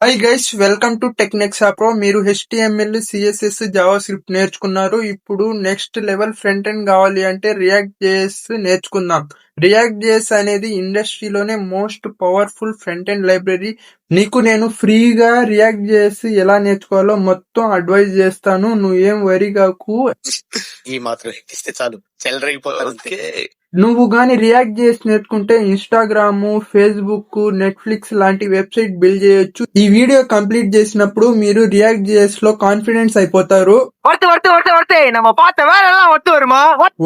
Hi guys, welcome to Technex Pro. మీరు HTML, CSS, JavaScript నేర్చుకున్నారు. ఇప్పుడు next level front end కావాలి అంటే రియాక్ట్ జేఎస్ నేర్చుకుందాం. రియాక్ట్ జేఎస్ అనేది ఇండస్ట్రీలోనే most powerful front end library. నీకు నేను ఫ్రీగా రియాక్ట్ జేఎస్ ఎలా నేర్చుకోవాలో మొత్తం అడ్వైజ్ చేస్తాను. నువ్వేం వరి కాకు. ఈ మాత్రం ఇస్తే చాలు చెలరేగిపోతారు అంతే. నువ్వు గాని రియాక్ట్ చేసి నేర్చుకుంటే ఇన్స్టాగ్రామ్, ఫేస్బుక్, నెట్ఫ్లిక్స్ లాంటి వెబ్సైట్ బిల్డ్ చేయొచ్చు. ఈ వీడియో కంప్లీట్ చేసినప్పుడు మీరు రియాక్ట్ జేఎస్ లో కాన్ఫిడెన్స్ అయిపోతారు.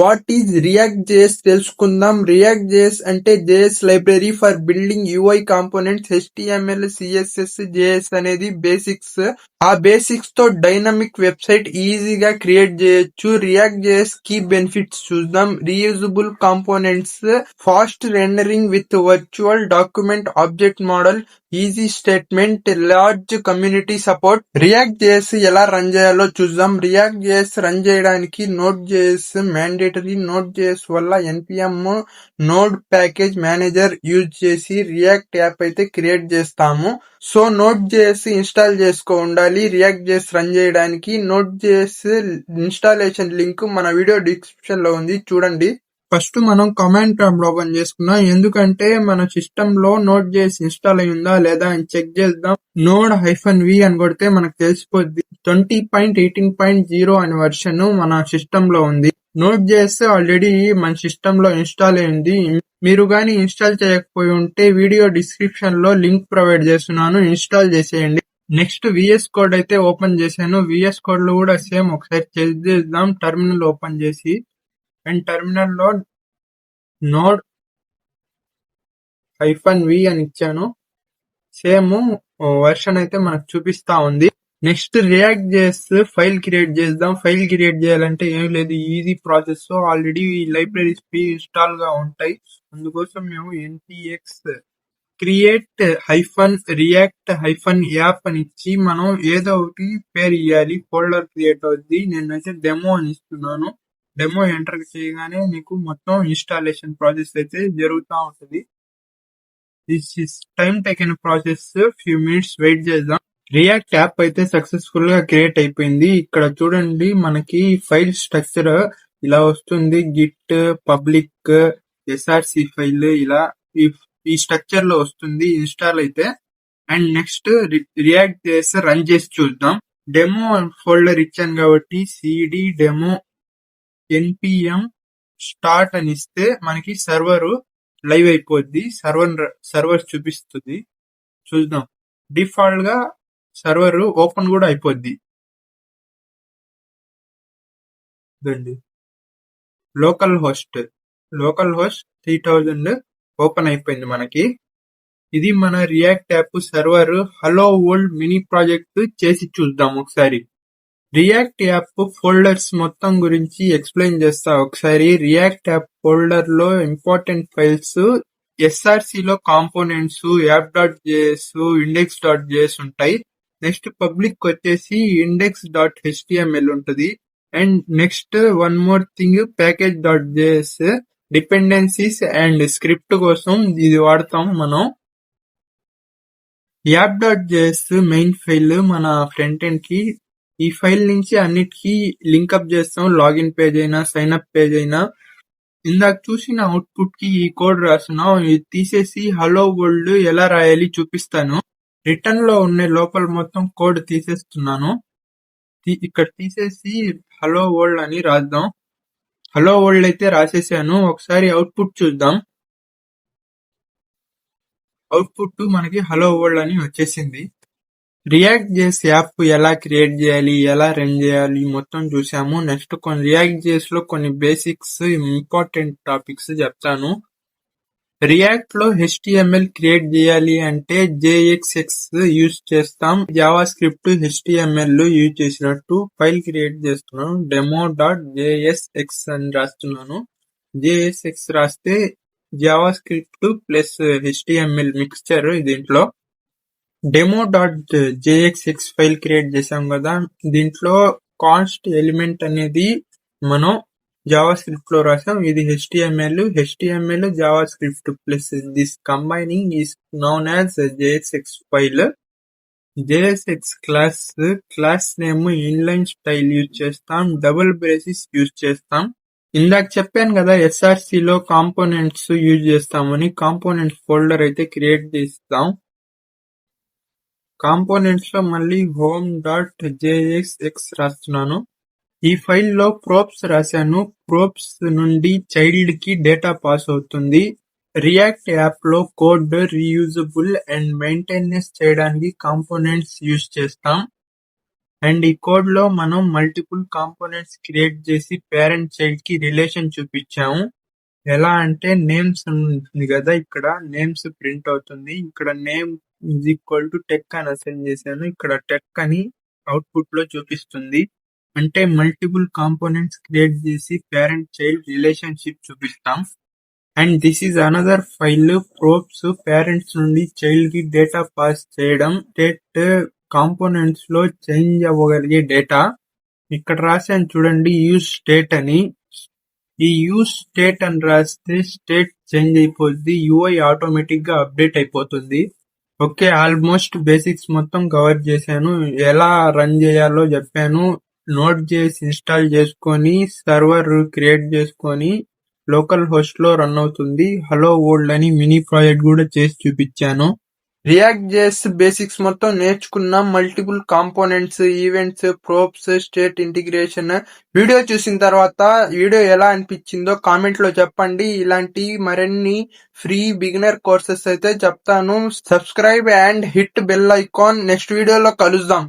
వాట్ ఈజ్ రియాక్ట్ జేఎస్ తెలుసుకుందాం. రియాక్ట్ జేఎస్ అంటే JS library for building UI components. HTML, CSS, JS అనేది బేసిక్స్. ఆ బేసిక్స్ తో డైనమిక్ వెబ్సైట్ ఈజీగా క్రియేట్ చేయొచ్చు. రియాక్ట్ జేఎస్ కీ బెనిఫిట్స్ చూద్దాం. Reusable components, fast rendering with virtual document object model, easy statement, large community support. React JS ఎలా run చేయాలో చూద్దాం. React JS run చేయడానికి node JS mandatory. Node JS వల్ల npm node package manager use చేసి react app అయితే create చేస్తాము. So node JS install చేసుకో ఉండాలి రియాక్ట్ జేఎస్ రన్ చేయడానికి. నోడ్ జేఎస్ ఇన్స్టాలేషన్ లింక్ మన వీడియో డిస్క్రిప్షన్ లో ఉంది, చూడండి. ఫస్ట్ మనం కమాండ్ ప్రాంప్ట్ ఓపెన్ చేసుకుందాం. ఎందుకంటే మన సిస్టమ్ లో నోడ్ జేఎస్ ఇన్స్టాల్ అయిందా లేదా అని చెక్ చేద్దాం. నోడ్ -v అని కొడితే మనకు తెలిసిపోద్ది. 20.18.0 అనే వర్షన్ మన సిస్టమ్ లో ఉంది. నోడ్ జేఎస్ ఆల్రెడీ మన సిస్టమ్ లో ఇన్స్టాల్ అయింది. మీరు గాని ఇన్స్టాల్ చేయకపోయి ఉంటే వీడియో డిస్క్రిప్షన్ లో లింక్ ప్రొవైడ్ చేస్తున్నాను, ఇన్స్టాల్ చేసేయండి. నెక్స్ట్ VS కోడ్ అయితే ఓపెన్ చేశాను. VS కోడ్ లో కూడా సేమ్ ఒకసారి చెక్ చేద్దాం. టర్మినల్ ఓపెన్ చేసి అండ్ టర్మినల్ లో నోడ్ -v అని ఇచ్చాను. సేమ్ వర్షన్ అయితే మనకు చూపిస్తా ఉంది. Next react JS file create చేద్దాం. ఫైల్ క్రియేట్ చేయాలంటే ఏం లేదు, easy process. Already libraries pre install గా ఉంటాయి. అందుకోసం మేము npx క్రియేట్ -react -యాప్ అని ఇచ్చి మనం ఏదో ఒకటి పేరు ఇవ్వాలి. ఫోల్డర్ క్రియేట్ అవుద్ది. నేనైతే డెమో అని ఇస్తున్నాను. డెమో ఎంటర్ చేయగానే నీకు మొత్తం ఇన్స్టాలేషన్ ప్రాసెస్ అయితే జరుగుతూ ఉంటుంది. This is time taken process. Few minutes wait చేద్దాం. రియాక్ట్ యాప్ అయితే సక్సెస్ఫుల్ గా క్రియేట్ అయిపోయింది. ఇక్కడ చూడండి, మనకి ఫైల్ స్ట్రక్చర్ ఇలా వస్తుంది. గిట్, పబ్లిక్, src ఫైల్ ఇలా ఈ స్ట్రక్చర్ లో వస్తుంది ఇన్స్టాల్ అయితే. అండ్ నెక్స్ట్ రియాక్ట్ చేసి రన్ చేసి చూద్దాం. డెమో ఫోల్డర్ ఇచ్చాను కాబట్టి cd డెమో npm స్టార్ట్ అని ఇస్తే మనకి సర్వర్ లైవ్ అయిపోద్ది. సర్వర్ చూపిస్తుంది, చూద్దాం. డిఫాల్ట్ గా సర్వర్ ఓపెన్ కూడా అయిపోద్ది. లోకల్ హోస్ట్ 3000 ఓపెన్ అయిపోయింది మనకి. ఇది మన react app server. Hello world mini project చేసి చూద్దాం ఒకసారి. రియాక్ట్ యాప్ ఫోల్డర్స్ మొత్తం గురించి ఎక్స్ప్లెయిన్ చేస్తా ఒకసారి. రియాక్ట్ యాప్ ఫోల్డర్ లో ఇంపార్టెంట్ ఫైల్స్ src లో కాంపోనెంట్స్, app.js, index.js ఉంటాయి. నెక్స్ట్ పబ్లిక్ వచ్చేసి index.html ఉంటది. And next one more thing, package.js dependencies and script కోసం ఇది వాడతాం మనం. app.js మెయిన్ ఫైల్ మన ఫ్రంట్ ఎండ్ కి. ఈ ఫైల్ నుంచి అన్నిటికీ లింక్అప్ చేస్తాం. లాగిన్ పేజ్ అయినా, సైన్ అప్ పేజ్ అయినా. ఇందాక చూసిన అవుట్పుట్ కి ఈ కోడ్ రాస్తున్నాం. ఇది తీసేసి హలో వరల్డ్ ఎలా రాయాలి చూపిస్తాను. రిటర్న్ లో ఉన్న లోపల మొత్తం కోడ్ తీసేస్తున్నాను. ఇక్కడ తీసేసి హలో వరల్డ్ అని రాద్దాం. హలో వరల్డ్ అయితే రాసేసాను. ఒకసారి అవుట్పుట్ చూద్దాం. అవుట్పుట్ మనకి హలో వరల్డ్ అని వచ్చేసింది. రియాక్ట్ జేఎస్ యాప్ ఎలా క్రియేట్ చేయాలి, ఎలా రన్ చేయాలి మొత్తం చూసాము. నెక్స్ట్ కొన్ని రియాక్ట్ జేఎస్ లో కొన్ని బేసిక్స్, ఇంపార్టెంట్ టాపిక్స్ చెప్తాను. రియాక్ట్ లో HTML క్రియేట్ చేయాలి అంటే JSX యూజ్ చేస్తాం. జావా స్క్రిప్ట్ HTML యూజ్ చేసినట్టు ఫైల్ క్రియేట్ చేస్తున్నాను. demo.jsx అని రాస్తున్నాను. JSX రాస్తే Java script plus HTML mixture దీంట్లో. demo.jsx ఫైల్ క్రియేట్ చేసాం కదా, దీంట్లో కాన్స్ట్ ఎలిమెంట్ అనేది మనం జావా స్క్రిప్ట్ లో రాసాం. ఇది HTML Java script plus this combining is known as JSX file. JSX class name inline style use చేస్తాం, డబుల్ బ్రేసెస్ యూజ్ చేస్తాం. ఇందాక చెప్పాను కదా SRC లో కాంపోనెంట్స్ యూజ్ చేస్తామని. కాంపోనెంట్స్ ఫోల్డర్ అయితే క్రియేట్ చేస్తాం. కాంపోనెంట్స్ లో మళ్ళీ home.jsx రాస్తున్నాను. ఈ ఫైల్లో ప్రోబ్స్ రాశాను. ప్రోబ్స్ నుండి చైల్డ్ కి డేటా పాస్ అవుతుంది. రియాక్ట్ యాప్ లో కోడ్ రీయూజబుల్ అండ్ మెయింటెనెన్స్ చేయడానికి కాంపోనెంట్స్ యూజ్ చేస్తాం. అండ్ ఈ కోడ్ లో మనం మల్టిపుల్ కాంపోనెంట్స్ క్రియేట్ చేసి పేరెంట్ చైల్డ్ కి రిలేషన్ చూపించాము. ఎలా అంటే నేమ్స్ ఉంది కదా, ఇక్కడ నేమ్స్ ప్రింట్ అవుతుంది. ఇక్కడ name is equal to tech అని అసైన్ చేశాను. ఇక్కడ టెక్ అని అవుట్పుట్ లో చూపిస్తుంది. అంటే మల్టిపుల్ కాంపోనెంట్స్ క్రియేట్ చేసి పేరెంట్ చైల్డ్ రిలేషన్షిప్ చూపిస్తాం. And this is another file probes parents నుండి చైల్డ్ కి డేటా పాస్ చేయడం. స్టేట్ కాంపోనెంట్స్ లో చేంజ్ అవ్వగలిగే డేటా. ఇక్కడ రాశాను చూడండి యూజ్ స్టేట్ అని. ఈ యూజ్ స్టేట్ అని రాస్తే స్టేట్ చేంజ్ అయిపోద్ది, UI ఆటోమేటిక్ గా అప్డేట్ అయిపోతుంది. ఓకే, ఆల్మోస్ట్ బేసిక్స్ మొత్తం కవర్ చేశాను. ఎలా రన్ చేయాలో చెప్పాను. Node.js ఇన్స్టాల్ చేసుకొని సర్వర్ క్రియేట్ చేసుకొని లోకల్ హోస్ట్ లో రన్ అవుతుంది. హలో వరల్డ్ అని మినీ ప్రాజెక్ట్ కూడా చేసి చూపించాను. రియాక్ట్ జేఎస్ బేసిక్స్ మొత్తం నేర్చుకున్నాం. Multiple components, events, probes, state integration. Video చూసిన తర్వాత వీడియో ఎలా అనిపించిందో కామెంట్ లో చెప్పండి. ఇలాంటి మరిన్ని ఫ్రీ బిగినర్ కోర్సెస్ అయితే చెప్తాను. Subscribe and hit bell icon. Next వీడియోలో కలుద్దాం.